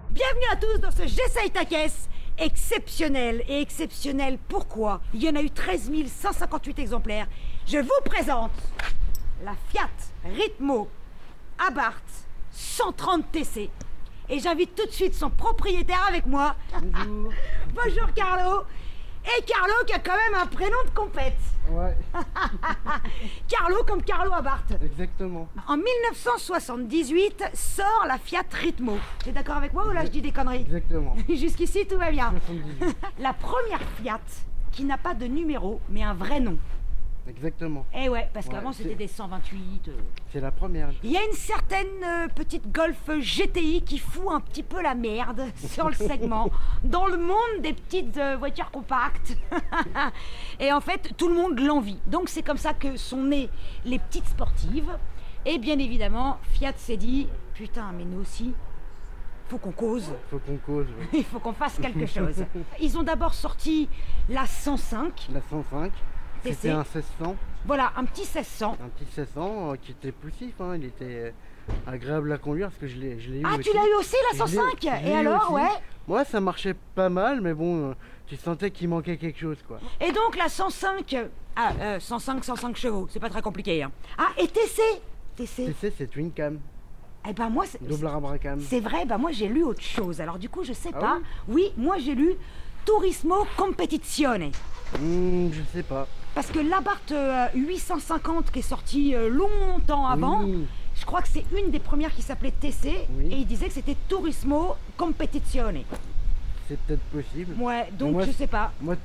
Bienvenue à tous dans ce J'essaye ta caisse exceptionnel. Et exceptionnel pourquoi? Il y en a eu 13 158 exemplaires. Je vous présente la Fiat Ritmo Abarth 130 TC. Et j'invite tout de suite son propriétaire avec moi. Bonjour. Bonjour Carlo. Et Carlo qui a quand même un prénom de compète. Ouais, Carlo comme Carlo Abarth. exactement. En 1978 sort la Fiat Ritmo. T'es d'accord avec moi ou là je dis des conneries? Exactement. Jusqu'ici tout va bien. 78. La première Fiat qui n'a pas de numéro mais un vrai nom. Exactement. Eh ouais, parce Ouais, qu'avant c'était c'est- des 128. C'est la première. Il y a une certaine petite Golf GTI qui fout un petit peu la merde sur le segment, dans le monde des petites voitures compactes. Et en fait, tout le monde l'envie. Donc c'est comme ça que sont nées les petites sportives. Et bien évidemment, Fiat s'est dit, putain, mais nous aussi, faut qu'on cause. Faut qu'on cause. Ouais. Il faut qu'on fasse quelque chose. Ils ont d'abord sorti la 105. La 105. TC. C'était un 1600. Voilà, un petit 1600. Un petit 1600 qui était poussif. Hein. Il était agréable à conduire parce que je l'ai eu Ah, aussi. tu l'as eu aussi la 105? Je l'ai Et eu alors, aussi. ouais. Moi, ça marchait pas mal, mais bon, tu sentais qu'il manquait quelque chose, quoi. Et donc la 105, 105 chevaux, c'est pas très compliqué. Hein. Ah, et TC TC, TC, c'est Twin Cam. eh ben moi, Double abracam. c'est vrai, ben moi j'ai lu autre chose. Alors du coup, je sais Ah pas. Oui, moi j'ai lu Turismo Competizione. Je sais pas. Parce que l'Abarth 850 qui est sorti longtemps avant, Oui. je crois que c'est une des premières qui s'appelait TC, Oui. et il disait que c'était Turismo Competizione. C'est peut-être possible. Ouais, donc moi, je sais pas. Moi,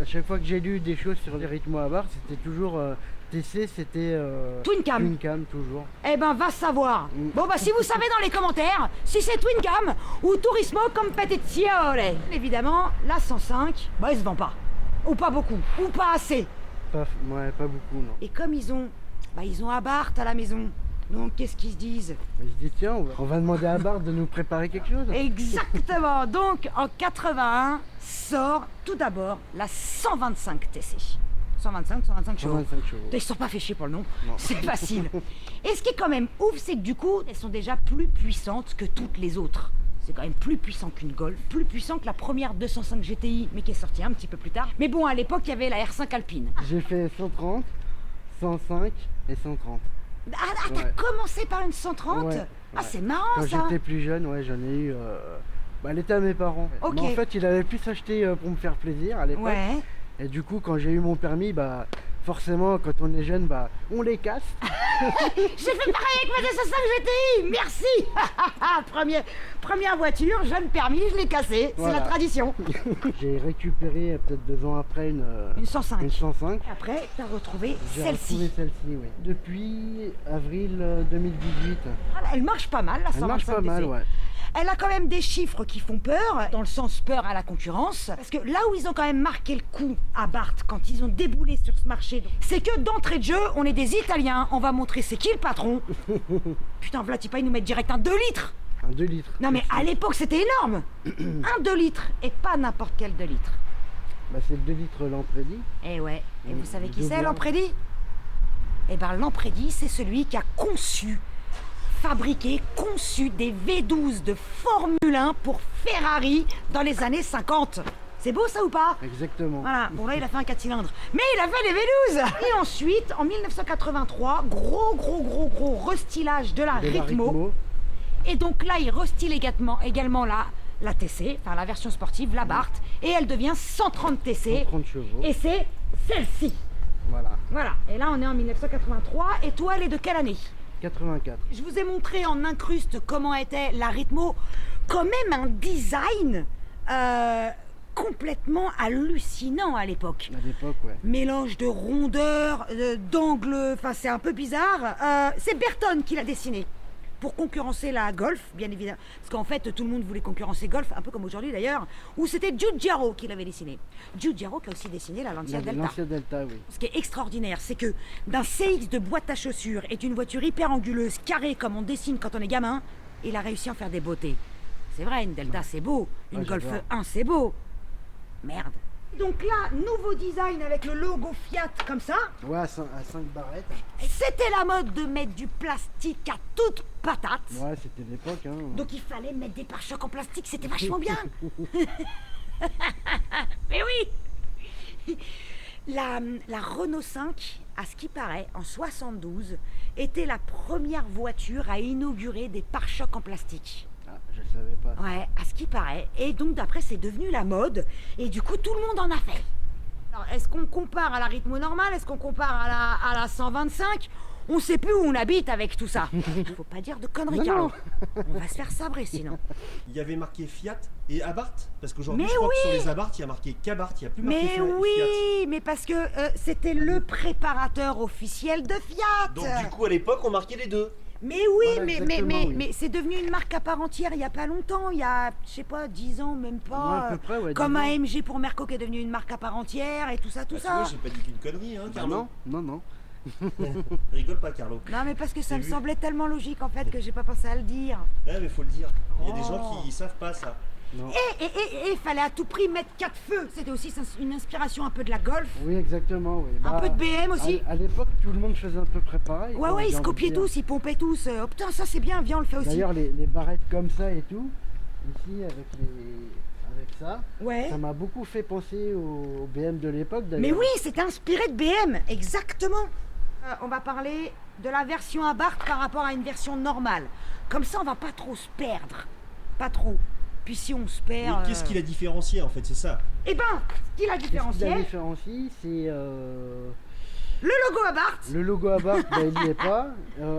à chaque fois que j'ai lu des choses sur les rythmes à barre, c'était toujours TC, c'était Twin Cam. Twin Cam, toujours. Eh ben, va savoir. Mm. Bon, bah, si vous savez dans les commentaires si c'est Twin Cam ou Turismo Competizione. Évidemment, la 105, bah, elle se vend pas. Ou pas beaucoup, ou pas assez. Ouais, pas beaucoup, non. Et comme ils ont Abarth à la maison, donc qu'est-ce qu'ils se disent? Mais je dis, tiens, on va demander à Bart de nous préparer quelque chose. Exactement. Donc, en 81, sort tout d'abord la 125 TC. 125 chevaux. 125 chevaux. Ils sont pas fait chier pour le nom, Non. c'est facile. Et ce qui est quand même ouf, c'est que du coup, elles sont déjà plus puissantes que toutes les autres. C'est quand même plus puissant qu'une Golf, plus puissant que la première 205 GTI, mais qui est sortie un petit peu plus tard. Mais bon, à l'époque, il y avait la R5 Alpine. J'ai fait 130, 105 et 130. Ah, t'as Ouais. commencé par une 130? Ouais, Ah, ouais. c'est marrant Quand ça. j'étais plus jeune, ouais, j'en ai eu. Elle était à mes parents. Ok. Mais en fait, il avait pu s'acheter pour me faire plaisir à l'époque. Ouais. Et du coup, quand j'ai eu mon permis, forcément, quand on est jeune, on les casse. J'ai fait pareil avec ma 205 GTI, merci. Première voiture, jeune permis, je l'ai cassé, Voilà. c'est la tradition. J'ai récupéré peut-être 2 ans après une Une 105. 105. Après, t'as retrouvé J'ai retrouvé celle-ci. celle-ci, oui. Depuis avril 2018. Ah, elle marche pas mal, la 125 Elle marche pas TC. mal, ouais. Elle a quand même des chiffres qui font peur, dans le sens peur à la concurrence. Parce que là où ils ont quand même marqué le coup à Barth, quand ils ont déboulé sur ce marché, c'est que d'entrée de jeu, on est des Italiens, on va montrer c'est qui le patron. Putain, Vlatipa, ils nous mettent direct un 2 litres. Un 2 litres. Non mais à l'époque, c'était énorme. Un 2 litres, et pas n'importe quel 2 litres. C'est le 2 litres Lampredi. Eh ouais, et vous savez qui Double c'est, A. Lampredi? Eh ben, Lampredi, c'est celui qui a conçu des V12 de Formule 1 pour Ferrari dans les années 50. C'est beau ça ou pas? Exactement. Voilà, bon là il a fait un 4 cylindres. Mais il a fait les V12. Et ensuite, en 1983, gros restylage de la De la Ritmo. Et donc là, il restyle également la TC, enfin la version sportive, la Barth. Et elle devient 130 TC. 130 chevaux. Et c'est celle-ci. Voilà. Voilà, et là on est en 1983, et toi elle est de quelle année? 84. Je vous ai montré en incruste comment était la Ritmo, quand même un design complètement hallucinant à l'époque. À l'époque, ouais. Mélange de rondeur, d'angle, enfin c'est un peu bizarre. C'est Berton qui l'a dessiné. Pour concurrencer la Golf, bien évidemment. Parce qu'en fait, tout le monde voulait concurrencer Golf, un peu comme aujourd'hui d'ailleurs, où c'était Giugiaro qui l'avait dessiné. Giugiaro qui a aussi dessiné la Lancia Delta. Lancia Delta, oui. Ce qui est extraordinaire, c'est que d'un CX de boîte à chaussures et d'une voiture hyper anguleuse, carrée comme on dessine quand on est gamin, il a réussi à en faire des beautés. C'est vrai, une Delta c'est beau, une Ouais, Golf j'adore. 1 c'est beau. Merde, Donc là, nouveau design avec le logo Fiat comme ça. Ouais, à 5 barrettes. C'était la mode de mettre du plastique à toute patate. Ouais, c'était l'époque. Hein. Donc il fallait mettre des pare-chocs en plastique, c'était vachement bien. Mais oui. La Renault 5, à ce qui paraît, en 72, était la première voiture à inaugurer des pare-chocs en plastique. Ah, je savais pas. Ouais, à ce qui paraît. Et donc d'après, c'est devenu la mode. Et du coup, tout le monde en a fait. Alors, est-ce qu'on compare à la rythmo normale? Est-ce qu'on compare à la 125? On sait plus où on habite avec tout ça. Faut pas dire de conneries, Non, Carlo. non. On va se faire sabrer sinon. Il y avait marqué Fiat et Abarth. Parce qu'aujourd'hui, Mais je crois que sur oui. les Abarth, il y a marqué qu'Abarth. Il n'y a plus marqué Mais Fiat. oui, mais parce que c'était le préparateur officiel de Fiat. Donc, du coup, à l'époque, on marquait les deux. Mais oui, Voilà, mais exactement, oui. mais c'est devenu une marque à part entière il y a pas longtemps, il y a, je sais pas, 10 ans, même pas. Ouais, à peu près, ouais, comme 10 ans. AMG pour Merco qui est devenu une marque à part entière et tout ça, tout Bah, tu ça. vois, j'ai pas dit qu'une connerie, hein, Bah Carlo. non. Rigole pas, Carlo. Non, mais parce que ça J'ai me vu. semblait tellement logique en fait que j'ai pas pensé à le dire. Ouais, mais faut le dire. Il y a des Oh. gens qui savent pas ça. Non. Et fallait à tout prix mettre 4 feux. C'était aussi une inspiration un peu de la Golf, Oui, exactement. Oui. un peu de BM aussi. À l'époque, tout le monde faisait à peu près pareil. Ouais, quoi, ouais, j'ai ils se envie de copiaient dire. tous, ils pompaient tous. Oh putain, ça c'est bien, viens, on le fait aussi. D'ailleurs, les barrettes comme ça et tout, ici, avec ça, Ouais. ça m'a beaucoup fait penser au BM de l'époque. Mais d'ailleurs. oui, c'était inspiré de BM, exactement. On va parler de la version Abarth par rapport à une version normale. Comme ça, on va pas trop se perdre. Pas trop. Puis si on se Mais perd... qu'est-ce qui l'a différencié, en fait, c'est ça. Eh ben, ce qui l'a Qu'est-ce qui la différencié, différencie, c'est le logo Abarth, le logo Abarth, bah, il n'y est pas.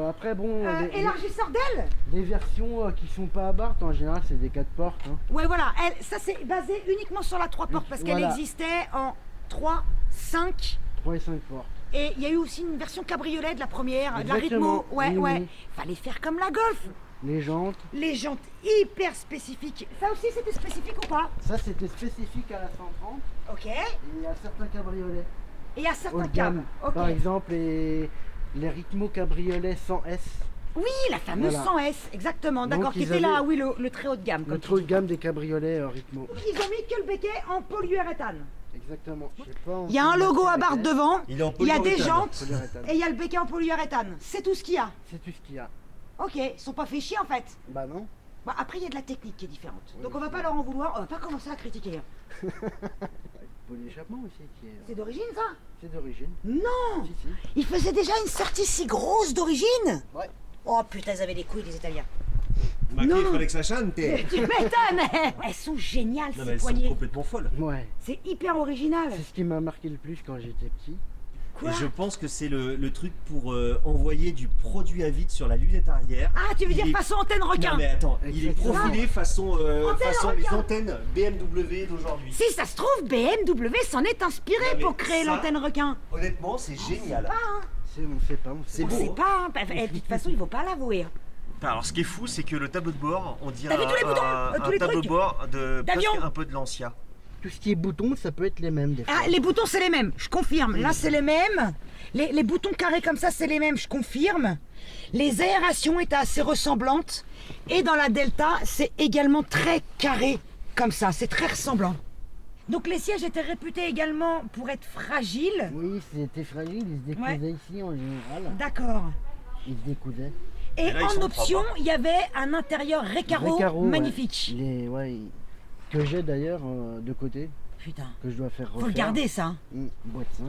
Après, bon, élargisseur d'aile. les versions qui sont pas Abarth, en général, c'est des 4 portes. Hein. Ouais, voilà, ça c'est basé uniquement sur la 3 portes parce qu'elle Voilà. existait en 3, 5... 3 et 5 portes. Et il y a eu aussi une version cabriolet de la première, de la Exactement, Ritmo. Ouais, oui, ouais. oui. Fallait faire comme la Golf. Les jantes, Les jantes hyper spécifiques. Ça aussi, c'était spécifique ou pas? ça c'était spécifique à la 130 Ok. et à certains cabriolets. Et à Haut certains de gamme. câbles. Ok. Par exemple, les Ritmo cabriolets 100S, Oui, la fameuse Voilà. 100S, exactement. Donc, D'accord, qui ils était là, avaient- oui, le très haut de gamme. le Comme très tu haut dis. de gamme des cabriolets Ritmo. Ils ont mis que le béquet en polyuréthane. Exactement. Je sais pas Il y a un logo Abarth devant, Il est en il y a des polyuréthane. jantes Polyuréthane. et il y a le béquet en polyuréthane. C'est tout ce qu'il y a. C'est tout ce qu'il y a. Ok, ils sont pas fait chier en fait. Bah non. Bah, après, il y a de la technique qui est différente. Oui, Donc on va c'est pas leur en vouloir, on va pas commencer à critiquer. Polyéchappement aussi qui est. C'est d'origine ça? C'est d'origine. Non! Si, si. Ils faisaient déjà une sortie si grosse d'origine? Ouais. Oh putain, ils avaient des couilles les Italiens. Ma Non. il fallait que ça chante. Tu m'étonnes! Elles sont géniales Non, mais ces elles sont poignées. complètement folles. Ouais. C'est hyper original. C'est ce qui m'a marqué le plus quand j'étais petit. Quoi? Et je pense que c'est le truc pour envoyer du produit à vide sur la lunette arrière. Ah, tu veux Il dire est- façon antenne requin? Non mais attends, il est Exactement. profilé façon Antenne les requin. antennes BMW d'aujourd'hui. Si ça se trouve, BMW s'en est inspiré Non, mais pour créer ça- l'antenne requin. Honnêtement, c'est génial. On sait pas. C'est On beau. sait hein. pas, hein. De toute façon, il faut pas l'avouer. hein. Alors ce qui est fou, c'est que le tableau de bord, on dirait T'as vu tous les boutons tous un les tableau trucs de bord de D'avion. presque un peu de Lancia. Tout ce qui est boutons, ça peut être les mêmes des fois. Ah, les boutons, c'est les mêmes, je confirme. Là, c'est les mêmes. Les boutons carrés comme ça, c'est les mêmes, je confirme. Les aérations étaient assez ressemblantes. Et dans la Delta, c'est également très carré comme ça, c'est très ressemblant. Donc les sièges étaient réputés également pour être fragiles. Oui, c'était fragile, ils se décousaient ici en général. D'accord. Ils se décousaient. Et Et là, ils en sont option, propres, il y avait un intérieur Recaro Recaro, ouais. magnifique. Que j'ai d'ailleurs de côté, Putain, que je dois faire refaire. faut le garder ça. Boîte 5.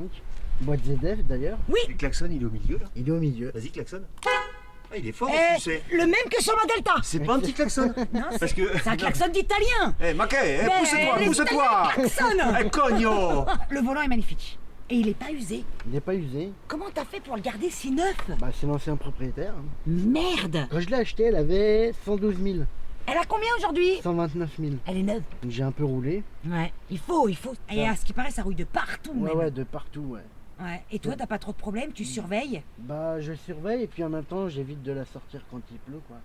Boîte ZF d'ailleurs. Oui, Le klaxon, il est au milieu là. Il est au milieu. Vas-y, klaxon. Ah, il est fort, et tu sais. le même que sur ma Delta. C'est pas un petit klaxon. Non, Parce que. c'est un klaxon d'italien. Eh, Mackay, Mais pousse-toi, les pousse-toi. Italiens, ils klaxonnent. Eh, cogno. Le volant est magnifique. Et il est pas usé. Il n'est pas usé. Comment t'as fait pour le garder si neuf? Bah, c'est l'ancien propriétaire. hein. Merde. Quand je l'ai acheté, elle avait 112 000, Elle a combien aujourd'hui? 129 000. Elle est neuve. Donc j'ai un peu roulé. Ouais, il faut. Et à ce qui paraît, ça rouille de partout Ouais, même. ouais, de partout, ouais. Ouais. Et toi, t'as pas trop de problèmes, tu surveilles? Bah, je surveille et puis en même temps, j'évite de la sortir quand il pleut, quoi.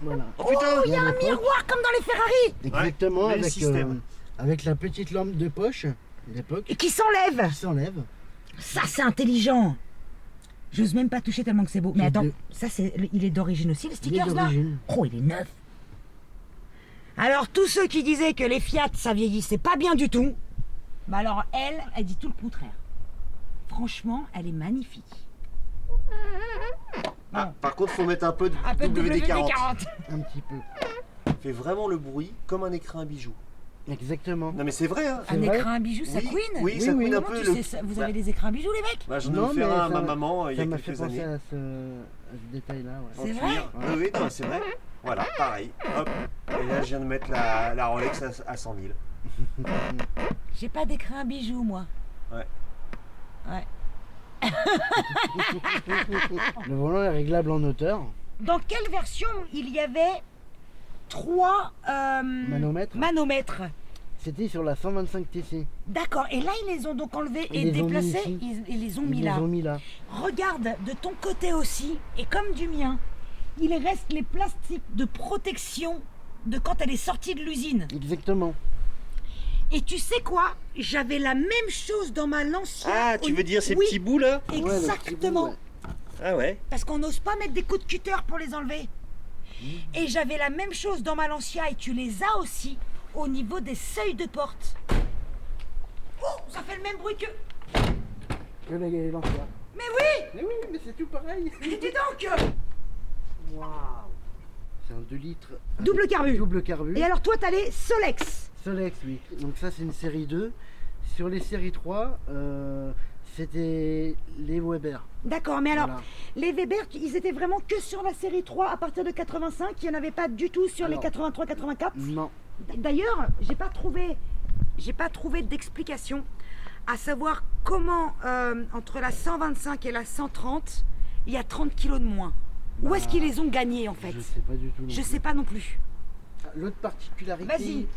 Voilà. Oh putain. Il y a un miroir comme dans les Ferrari Exactement, même avec, système. avec la petite lampe de poche d'époque et qui s'enlève. qui s'enlève. Ça, c'est intelligent. J'ose même pas toucher tellement que c'est beau. Mais C'est attends, de- ça, il est d'origine aussi, le Il est sticker là? d'origine. Oh, il est neuf. Alors, tous ceux qui disaient que les Fiat, ça vieillissait pas bien du tout, Bah alors, elle dit tout le contraire. Franchement, elle est magnifique. Ah, par contre, faut mettre un peu de Un peu de WD-40. WD-40. Un petit peu. Fait vraiment le bruit comme un écrin à bijoux. Exactement. Non mais c'est vrai, hein. Un C'est vrai écran à bijoux, ça Oui, couine. oui, ça couine un Comment peu. tu sais ça? Vous avez des écrans à bijoux, les mecs? Bah, j'en ai Non, offert mais un à ça- ma maman il y Ça a m'a fait quelques penser années. à ce détail-là. Ouais. En C'est cuir. vrai Oui, non, c'est vrai. Voilà, pareil. Hop. Et là, je viens de mettre la Rolex à 100 000. J'ai pas d'écran à bijoux, moi. Ouais. Ouais. Le volant est réglable en hauteur. Dans quelle version il y avait 3 manomètres? C'était sur la 125 TC. D'accord, et là ils les ont donc enlevés et Ils les ont mis déplacés, ici. ils les ont Ils mis les là. ont mis là. Regarde, de ton côté aussi, et comme du mien, il reste les plastiques de protection de quand elle est sortie de l'usine. Exactement. Et tu sais quoi? J'avais la même chose dans ma Lancia. Ah, tu veux dire ces Oui, petits bouts là? Ouais, le petit exactement. bout, ouais. Ah ouais. Parce qu'on n'ose pas mettre des coups de cutter pour les enlever. Et j'avais la même chose dans ma Lancia et tu les as aussi au niveau des seuils de porte. Oh, ça fait le même bruit que... Que les lanciers. Mais oui! Mais oui, mais c'est tout pareil. Mais dis donc! Waouh. C'est un 2 litres. Double avec carbu. Double carbu. Et alors toi, t'as les Solex. Solex, oui. Donc ça, c'est une série 2. Sur les séries 3, c'était les Weber. D'accord, mais alors, Voilà. les Weber, ils étaient vraiment que sur la série 3 à partir de 85, il n'y en avait pas du tout sur les Alors. 83-84. Non. D'ailleurs, j'ai pas trouvé d'explication à savoir comment entre la 125 et la 130, il y a 30 kilos de moins. Où est-ce qu'ils les ont gagnés en fait? Je sais pas du tout. non Je plus. sais pas non plus. L'autre particularité Vas-y.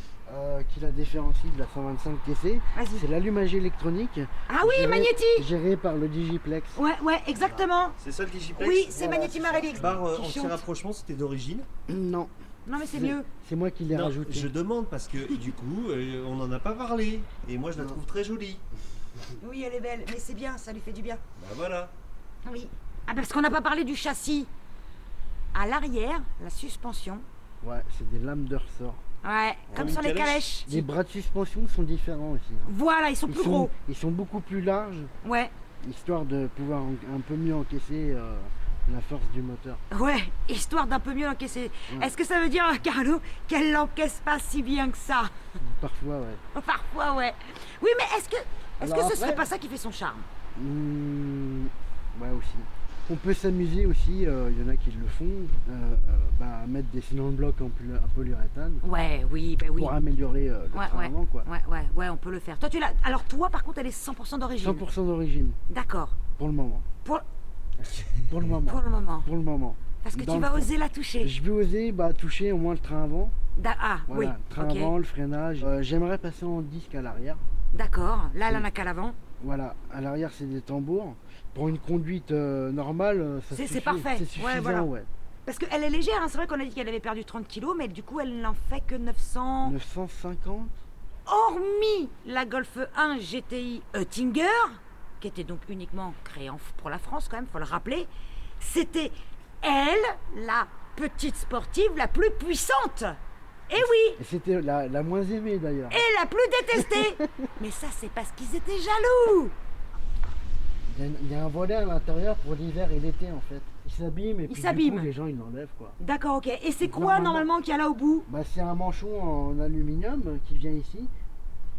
qui la différencie de la 125 TC, Vas-y. c'est l'allumage électronique. Ah oui, géré- magnétique. Géré par le Digiplex. Ouais, exactement. C'est ça le Digiplex? Oui, c'est Voilà, Magnéti Marelli. Barre qui chante. anti-rapprochement, c'était d'origine. Non. Non mais c'est mieux. C'est moi qui l'ai Non, rajouté. je demande parce que du coup, on n'en a pas parlé. Et moi, je la Non. trouve très jolie. Oui, elle est belle, mais c'est bien, ça lui fait du bien. Bah voilà. Oui. Ah parce qu'on n'a pas parlé du châssis. À l'arrière, la suspension. Ouais, c'est des lames de ressort. Ouais, comme une sur les calèche. calèches. Les bras de suspension sont différents aussi. hein. Voilà, ils sont plus gros. Ils sont beaucoup plus larges, Ouais, histoire de pouvoir un peu mieux encaisser la force du moteur. ouais, histoire d'un peu mieux l'encaisser. Ouais. Est-ce que ça veut dire, Carlo, qu'elle l'encaisse pas si bien que ça? Parfois, ouais. Parfois, ouais. Oui, mais est-ce que Alors ce serait après- pas ça qui fait son charme? Ouais, aussi. On peut s'amuser aussi, il y en a qui le font, à mettre des cylindres blocs en polyuréthane Ouais, oui, bah oui. pour améliorer le Ouais, train ouais, avant, quoi. ouais, on peut le faire. Toi, tu l'as. Alors, toi, par contre, elle est 100% d'origine. 100% d'origine, D'accord. pour le moment. Pour, Pour le moment. pour le moment. Pour le moment. Parce que Dans tu le vas fond. oser la toucher. Je vais oser toucher au moins le train avant. Ah, Voilà, oui. le train Ok. avant, le freinage. J'aimerais passer en disque à l'arrière. D'accord. Là, elle en a qu'à l'avant. Voilà, à l'arrière c'est des tambours. Pour une conduite normale, ça C'est suffit. parfait. C'est Ouais, suffisant, voilà. ouais. Parce qu'elle est légère, hein. C'est vrai qu'on a dit qu'elle avait perdu 30 kilos, mais du coup, elle n'en fait que 900. 950. Hormis la Golf 1 GTI Oettinger, qui était donc uniquement créée pour la France, quand même, faut le rappeler, c'était elle, la petite sportive la plus puissante. Et oui, Et c'était la moins aimée d'ailleurs. et la plus détestée. Mais ça, c'est parce qu'ils étaient jaloux. Il y a un volet à l'intérieur pour l'hiver et l'été en fait. Il s'abîme et puis du s'abîme. coup les gens ils l'enlèvent quoi. D'accord, ok. Et c'est quoi Normalement- normalement qu'il y a là au bout? C'est un manchon en aluminium qui vient ici.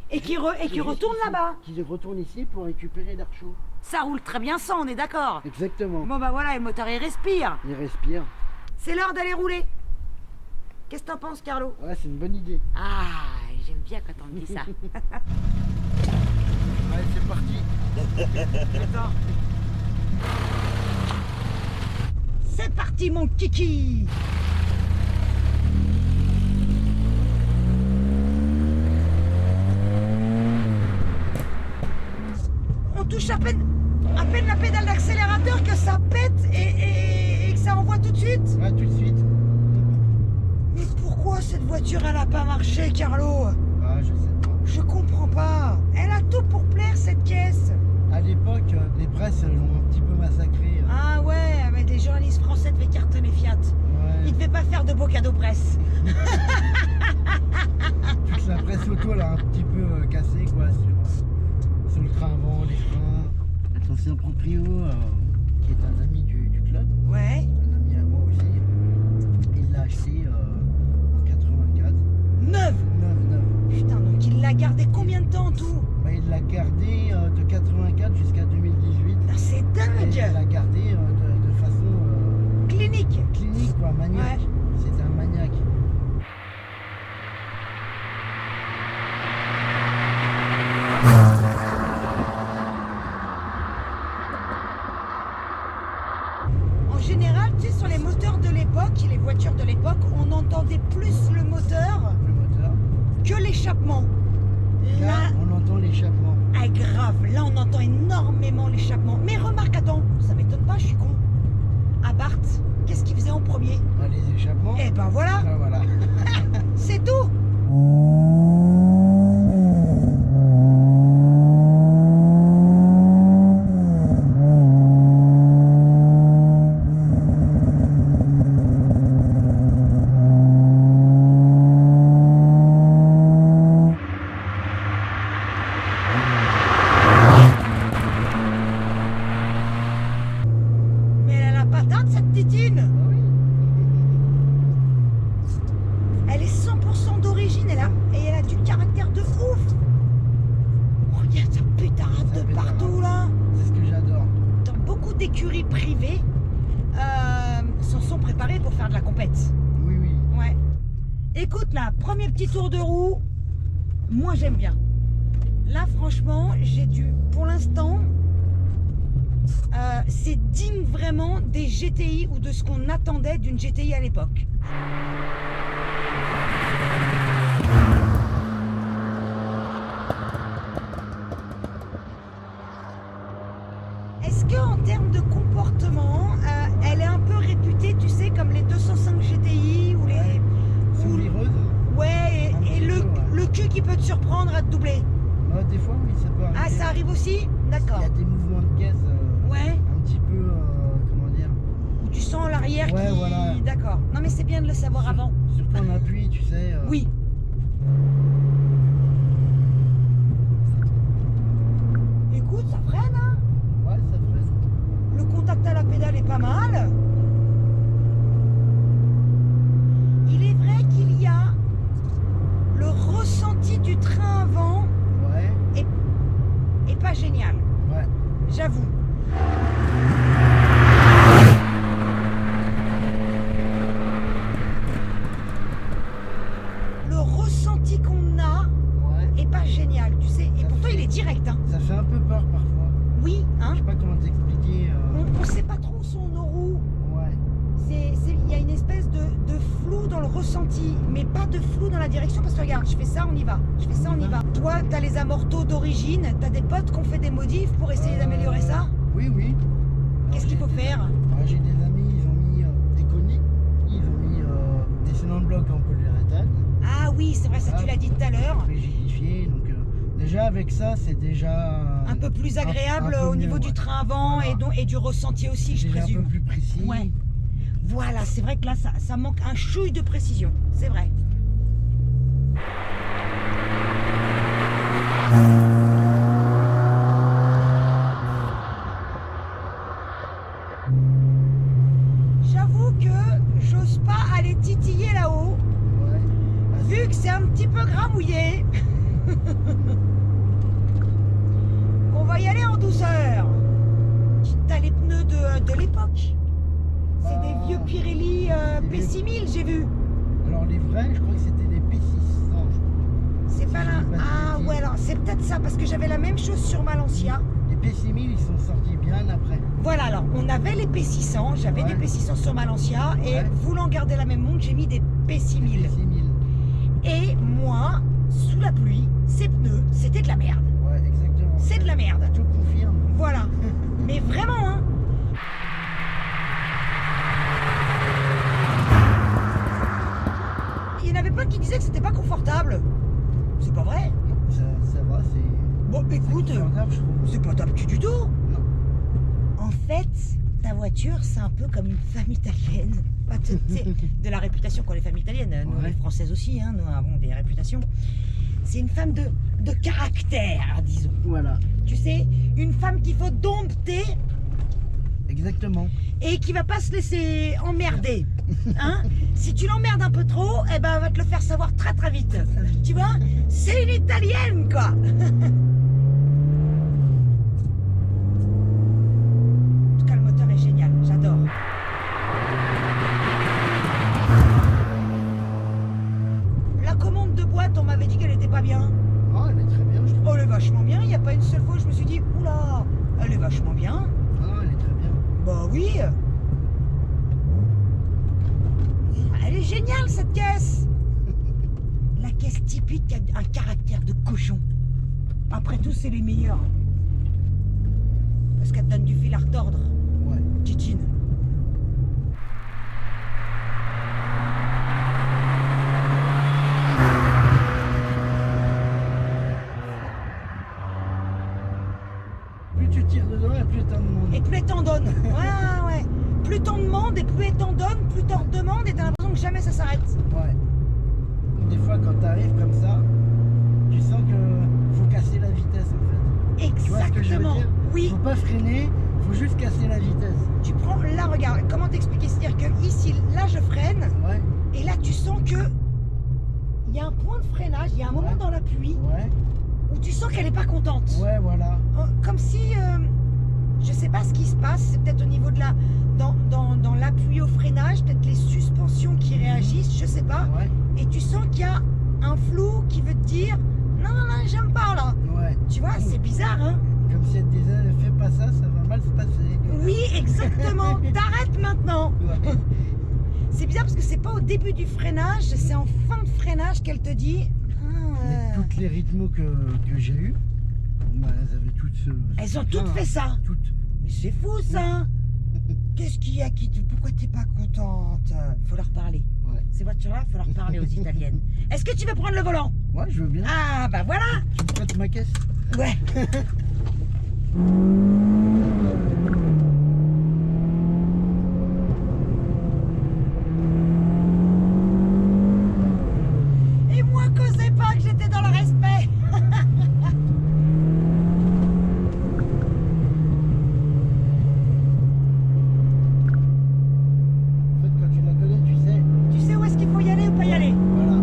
Et qui juste retourne ici, là-bas. Qui retourne ici pour récupérer l'air chaud. Ça roule très bien sans, on est d'accord. Exactement. Bon bah voilà, et le moteur il respire. Il respire. C'est l'heure d'aller rouler. Qu'est-ce que t'en penses, Carlo? Ouais, c'est une bonne idée. Ah, j'aime bien quand on me dit ça. Ouais, c'est parti. Attends. C'est parti, mon kiki. On touche à peine la pédale d'accélérateur que ça pète et que ça envoie tout de suite. Ouais, tout de suite. Mais pourquoi cette voiture elle a pas marché, Carlo? Ah, je sais pas. Je comprends pas. Elle a tout pour plaire cette caisse. À l'époque, les presses l'ont un petit peu massacré. Ah ouais, avec les journalistes français devaient cartonner Fiat. Ouais, Ils devaient pas faire de beaux cadeaux presse. toute la presse l'alcool a un petit peu cassé quoi sur le train avant, les freins. L'ancien proprio, qui est un ami du club, Ouais. un ami à moi aussi, il l'a acheté en 84. Neuf. 9. Putain, donc il l'a gardé combien de temps en tout? Bah, il l'a gardé de 84 jusqu'à 2018. Ah, c'est Et il dingue. l'a gardé de façon Clinique. clinique, quoi, maniaque. Ouais. C'était un maniaque. En général, tu sais, sur les moteurs de l'époque, les voitures de l'époque, on entendait plus le moteur Le moteur. que l'échappement. Là, Là, on entend l'échappement. ah, grave, là on entend énormément l'échappement. Mais remarque, attends, ça m'étonne pas, je suis con. Abarth, qu'est-ce qu'il faisait en premier? Bah, les échappements. Eh ben voilà, Là, voilà. c'est tout. Mais elle a la patate, cette titine. Ah oui. Elle est 100% d'origine, et elle a du caractère de ouf. Regarde, ça pétarade Ça de pétarade. partout là. C'est ce que j'adore. Dans beaucoup d'écuries privées s'en sont préparées pour faire de la compète. Oui, oui. Ouais. Écoute là, premier petit tour de roue, moi j'aime bien. Là franchement, pour l'instant, c'est digne vraiment des GTI ou de ce qu'on attendait d'une GTI à l'époque. Est-ce qu'en termes de comportement, elle est un peu réputée, tu sais, comme les 205 GTI ou les... ou- Sourireuse. Ouais, Un et petit le, peu, ouais. le cul qui peut te surprendre à te doubler. Des fois, oui, ça peut arriver. Ah, ça arrive aussi? D'accord. Il y a des mouvements de caisse Ouais, un petit peu, comment dire, où tu sens l'arrière Ouais, qui... voilà. D'accord. Non mais c'est bien de le savoir avant. surtout en appui, tu sais. Oui. Écoute, ça freine, hein? Ouais, ça freine. Le contact à la pédale est pas mal. Il est vrai qu'il y a le ressenti du train avant Ouais, est pas génial, ouais. j'avoue. Le ressenti qu'on a Ouais. est pas génial, tu sais. Et Ça pourtant fait- il est direct, hein. Ça fait un peu peur parfois. Oui, hein. Je sais pas comment t'expliquer. On sait pas trop où sont nos roues. Ouais. Il y a une espèce de flou dans le ressenti, mais pas de flou dans la direction, parce que regarde, je fais ça, on y va. Je fais ça, on y va. Toi, t'as les amortos d'origine, t'as des potes qui ont fait des modifs pour essayer d'améliorer ça. Oui, oui. Qu'est-ce qu'il faut faire? J'ai des amis, ils ont mis des coniques, ils ont mis des cylindres blocs en polyuréthane, Ah oui, c'est vrai, ça tu l'as dit tout à l'heure. rigidifiés. Donc déjà avec ça, c'est déjà Un peu plus agréable un peu au niveau mieux, du ouais. train avant Voilà. et du ressenti aussi, je déjà un peu présume. plus précis. Ouais. Voilà, c'est vrai que là, ça manque un chouille de précision, c'est vrai. J'avoue que j'ose pas aller titiller là-haut, Ouais. Bah, vu que c'est un petit peu gramouillé. On va y aller en douceur. T'as les pneus de l'époque. C'est des vieux Pirelli des vieux- P6000, j'ai vu. alors les vrais, je crois que c'était les P600, je crois. C'est pas Si là. je dis pas de Ah bêtises. ouais, alors c'est peut-être ça, parce que j'avais la même chose sur ma Lancia. Les P6000, ils sont sortis bien après. Voilà, alors on avait les P600, j'avais Ouais. des P600 sur ma Lancia, et Ouais. voulant garder la même montre, j'ai mis des P6000. P6000. Et moi, sous la pluie, ces pneus, c'était de la merde. Ouais, exactement. C'est de la merde. Je te confirme. Voilà. Mais vraiment, hein. Il y en avait pas qui disaient que c'était pas confortable. C'est pas vrai. Ça va, c'est. Bon, écoute, c'est confortable, je trouve. c'est pas top du tout. Non. En fait, ta voiture, c'est un peu comme une femme italienne. Enfin, tu sais, de la réputation qu'ont les femmes italiennes. Nous, Ouais. les françaises aussi, hein, nous avons des réputations. c'est une femme de caractère, disons. Voilà, Tu sais, une femme qu'il faut dompter exactement. et qui va pas se laisser emmerder. Hein? Si tu l'emmerdes un peu trop, eh ben, elle va te le faire savoir très très vite. Tu vois? C'est une italienne, quoi. En tout cas, le moteur est génial, j'adore. La commande de boîte, on m'avait dit qu'elle était pas bien. Oh, elle est très bien, je trouve. Oh, elle est vachement bien. Il n'y a pas une seule fois où je me suis dit, oula, elle est vachement bien. Ah, elle est très bien. Bah oui. Elle est géniale, cette caisse. La caisse typique a un caractère de cochon. Après tout, c'est les meilleurs. Parce qu'elle te donne du fil à retordre. Ouais. Titine. Plus tu tires dedans et plus t'en demandes. Et plus elle t'en donne. Ouais, ouais. Plus t'en demandes et plus elle t'en donne, plus t'en demandes et t'as l'impression que jamais ça s'arrête. Ouais. Des fois, quand t'arrives comme ça, tu sens que faut casser la vitesse en fait. Tu vois ce que je veux Exactement. dire? Oui. Faut pas freiner, faut juste casser la vitesse. Tu prends, là regarde, comment t'expliquer? C'est-à-dire que ici, là je freine, Ouais, et là tu sens que il y a un point de freinage, il y a un moment Ouais. dans la pluie ouais, où tu sens qu'elle est pas contente. ouais, voilà. Comme si, je sais pas ce qui se passe, c'est peut-être au niveau de la, dans l'appui au freinage, peut-être les suspensions qui réagissent, je sais pas. Ouais, Et tu sens qu'il y a un flou qui veut te dire, non, non, non, j'aime pas là. ouais. Tu vois, c'est bizarre, hein? Comme si elle te disait, fais pas ça, ça va mal se passer. Oui, exactement. T'arrêtes maintenant. Ouais. C'est bizarre parce que c'est pas au début du freinage, c'est en fin de freinage qu'elle te dit. Mais toutes les rythmos que j'ai eu, bah, elles avaient toutes ce. Elles ont ce toutes truc-là, fait ça. Toutes. Mais c'est fou ça. Qu'est-ce qu'il y a pourquoi t'es pas contente? Faut leur parler. Ouais. Ces voitures-là, faut leur parler aux italiennes. Est-ce que tu veux prendre le volant? Ouais, je veux bien. Ah bah voilà. Tu me prêtes ma caisse? Ouais. Et moi, causez pas que j'étais dans le respect. En fait, quand tu la connais, tu sais. Tu sais où est-ce qu'il faut y aller ou pas y aller? Voilà.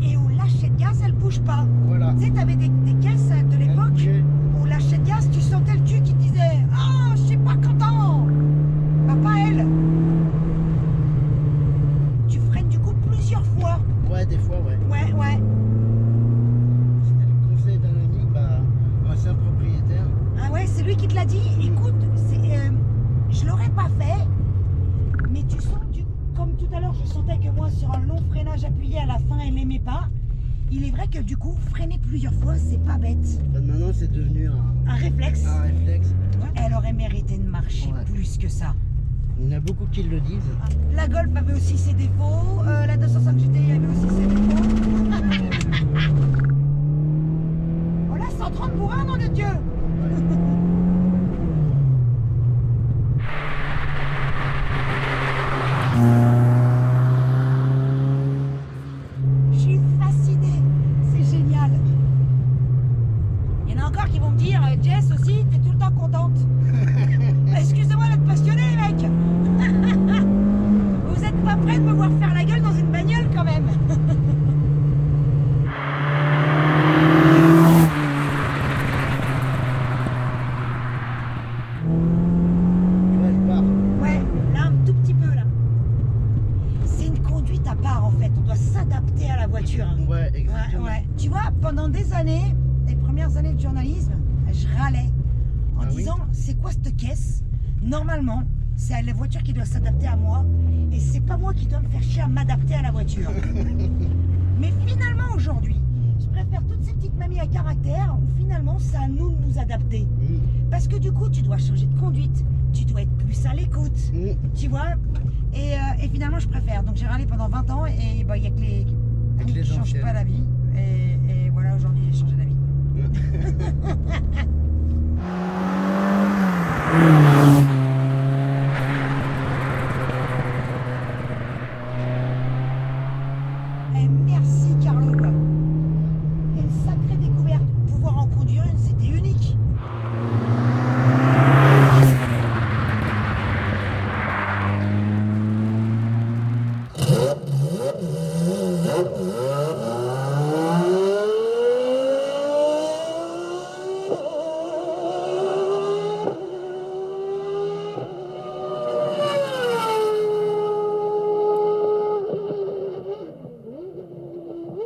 Et où lâcher de gaz, elle bouge pas. Voilà. Tu sais, t'avais des caisses de l'époque bougeait. où lâcher de gaz, tu sentais le cul qui te disait ah, je suis pas content. Bah, pas elle. Tu freines du coup plusieurs fois. Ouais, des fois, ouais. Ouais, ouais. C'était le conseil d'un ami, ancien propriétaire. Ah ouais, c'est lui qui te l'a dit. Écoute, je l'aurais pas fait, mais tu sens, comme tout à l'heure, je sentais que moi, sur un long freinage appuyé à la fin, elle n'aimait pas. Il est vrai que du coup, freiner plusieurs fois, c'est pas bête. Enfin, maintenant, c'est devenu Un réflexe. un réflexe. Elle aurait mérité de marcher Ouais. plus que ça. Il y en a beaucoup qui le disent. La Golf avait aussi ses défauts, la 205 GTI avait aussi ses défauts. Oh là, 130 pour un, nom de Dieu. Je suis fascinée, c'est génial. Il y en a encore qui vont me dire, Jess aussi, t'es tout le temps contente. Excusez-moi d'être passionné, les mecs. Vous êtes pas prêts de me voir faire la gueule dans une bagnole quand même. Tu vois, je pars. Ouais, là un tout petit peu là. C'est une conduite à part en fait. On doit s'adapter à la voiture. Hein. Ouais, Ouais, exactement. ouais. Tu vois, pendant des années, les premières années de journalisme, je râlais en Ah oui disant c'est quoi cette caisse? Normalement, c'est la voiture qui doit s'adapter à moi et c'est pas moi qui dois me faire chier à m'adapter à la voiture. Mais finalement aujourd'hui, je préfère toutes ces petites m'a mis un caractère où finalement c'est à nous de nous adapter. Parce que du coup, tu dois changer de conduite, tu dois être plus à l'écoute, tu vois. Et finalement, je préfère. Donc j'ai râlé pendant 20 ans et bah, il y a que les coups qui ne changent pas la vie. Et voilà, aujourd'hui, j'ai changé la vie.